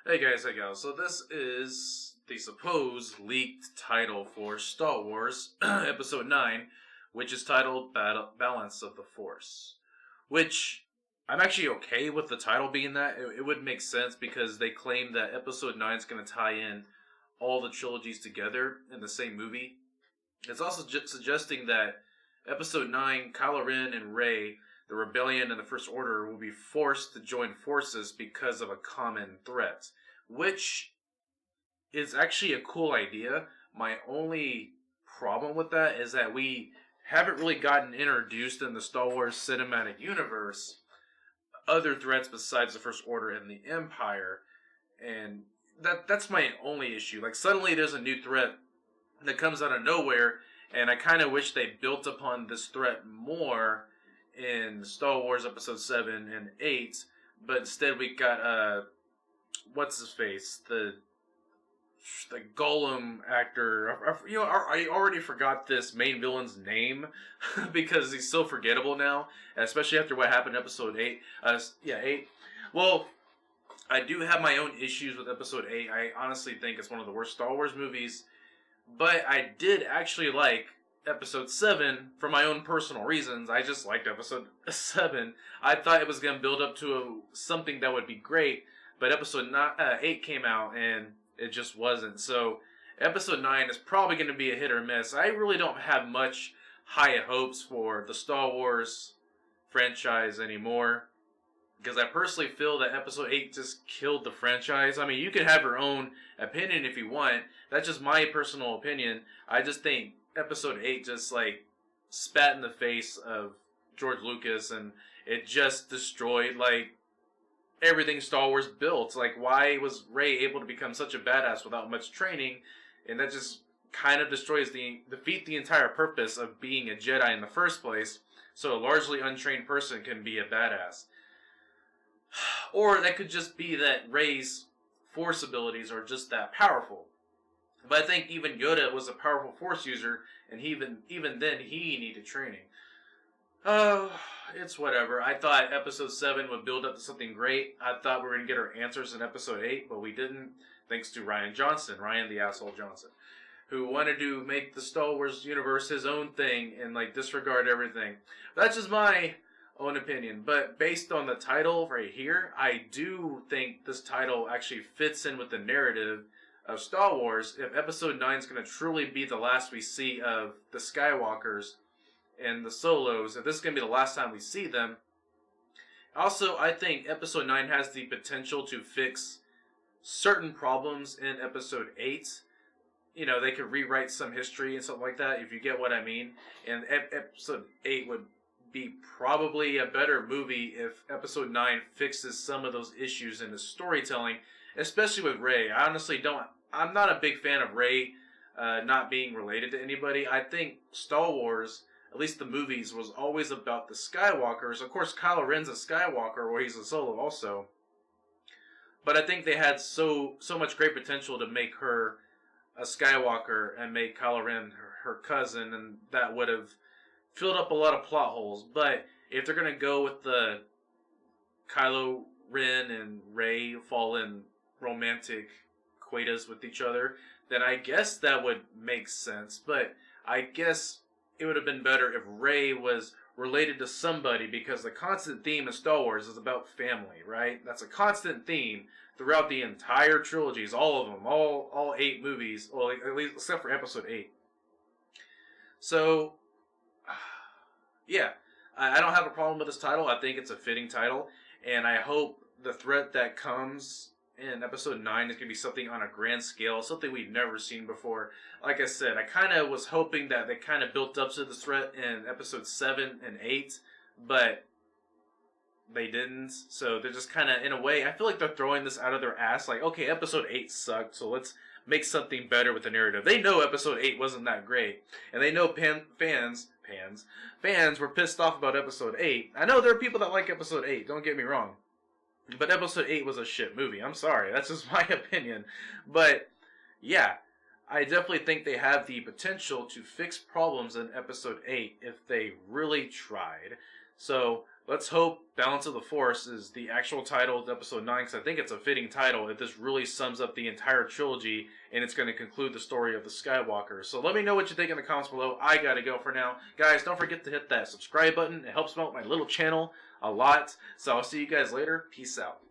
Hey guys, hey gals. So this is the supposed leaked title for Star Wars Episode 9, which is titled Balance of the Force. Which, I'm actually okay with the title being that. It would make sense because they claim that Episode 9 is going to tie in all the trilogies together in the same movie. It's also suggesting that Episode 9, Kylo Ren and Rey, the Rebellion and the First Order, will be forced to join forces because of a common threat, which is actually a cool idea. My only problem with that is that we haven't really gotten introduced in the Star Wars cinematic universe other threats besides the First Order and the Empire, and that's my only issue. Like, suddenly there's a new threat that comes out of nowhere, and I kind of wish they built upon this threat more in Star Wars Episode 7 and 8, but instead we got, what's his face? The Gollum actor. I already forgot this main villain's name because he's so forgettable now, especially after what happened in Episode 8. 8. Well, I do have my own issues with Episode 8. I honestly think it's one of the worst Star Wars movies, but I did actually like Episode 7 for my own personal reasons. I just liked Episode 7. I thought it was going to build up to something that would be great, but Episode 8 came out and it just wasn't. So Episode 9 is probably going to be a hit or miss. I really don't have much high hopes for the Star Wars franchise anymore, because I personally feel that Episode 8 just killed the franchise. I mean, you can have your own opinion if you want. That's just my personal opinion. I just think Episode 8 just, spat in the face of George Lucas, and it just destroyed, everything Star Wars built. Like, why was Rey able to become such a badass without much training? And that just kind of defeat the entire purpose of being a Jedi in the first place, so a largely untrained person can be a badass. Or that could just be that Rey's Force abilities are just that powerful. But I think even Yoda was a powerful Force user, and even then he needed training. Oh, it's whatever. I thought Episode 7 would build up to something great. I thought we were going to get our answers in Episode 8, but we didn't, thanks to Ryan the asshole Johnson, who wanted to make the Star Wars universe his own thing and, disregard everything. That's just my own opinion, but based on the title right here, I do think this title actually fits in with the narrative of Star Wars. If Episode 9 is going to truly be the last we see of the Skywalkers and the Solos, if this is going to be the last time we see them. Also, I think Episode 9 has the potential to fix certain problems in Episode 8. You know, they could rewrite some history and something like that, if you get what I mean. And Episode 8 would be probably a better movie if Episode 9 fixes some of those issues in the storytelling, especially with Rey. I'm not a big fan of Rey not being related to anybody. I think Star Wars, at least the movies, was always about the Skywalkers. Of course, Kylo Ren's a Skywalker, or he's a Solo also. But I think they had so much great potential to make her a Skywalker and make Kylo Ren her cousin, and that would have filled up a lot of plot holes. But if they're going to go with the Kylo Ren and Rey fall in romantic coitus with each other, then I guess that would make sense. But I guess it would have been better if Rey was related to somebody, because the constant theme of Star Wars is about family, right? That's a constant theme throughout the entire trilogies, all of them, all 8 movies, well, at least except for Episode 8. So, yeah, I don't have a problem with this title. I think it's a fitting title, and I hope the threat that comes in Episode 9 is going to be something on a grand scale, something we've never seen before. Like I said, I kind of was hoping that they kind of built up to the threat in Episode 7 and 8, but they didn't. So they're just kind of, in a way, I feel like they're throwing this out of their ass. Like, okay, Episode 8 sucked, so let's make something better with the narrative. They know Episode 8 wasn't that great, and they know fans were pissed off about Episode 8. I know there are people that like Episode 8, don't get me wrong. But Episode 8 was a shit movie. I'm sorry. That's just my opinion. But, yeah, I definitely think they have the potential to fix problems in Episode 8 if they really tried. So, let's hope Balance of the Force is the actual title of episode 9, because I think it's a fitting title if this really sums up the entire trilogy and it's going to conclude the story of the Skywalker. So let me know what you think in the comments below. I gotta go for now. Guys, don't forget to hit that subscribe button. It helps out my little channel a lot. So I'll see you guys later. Peace out.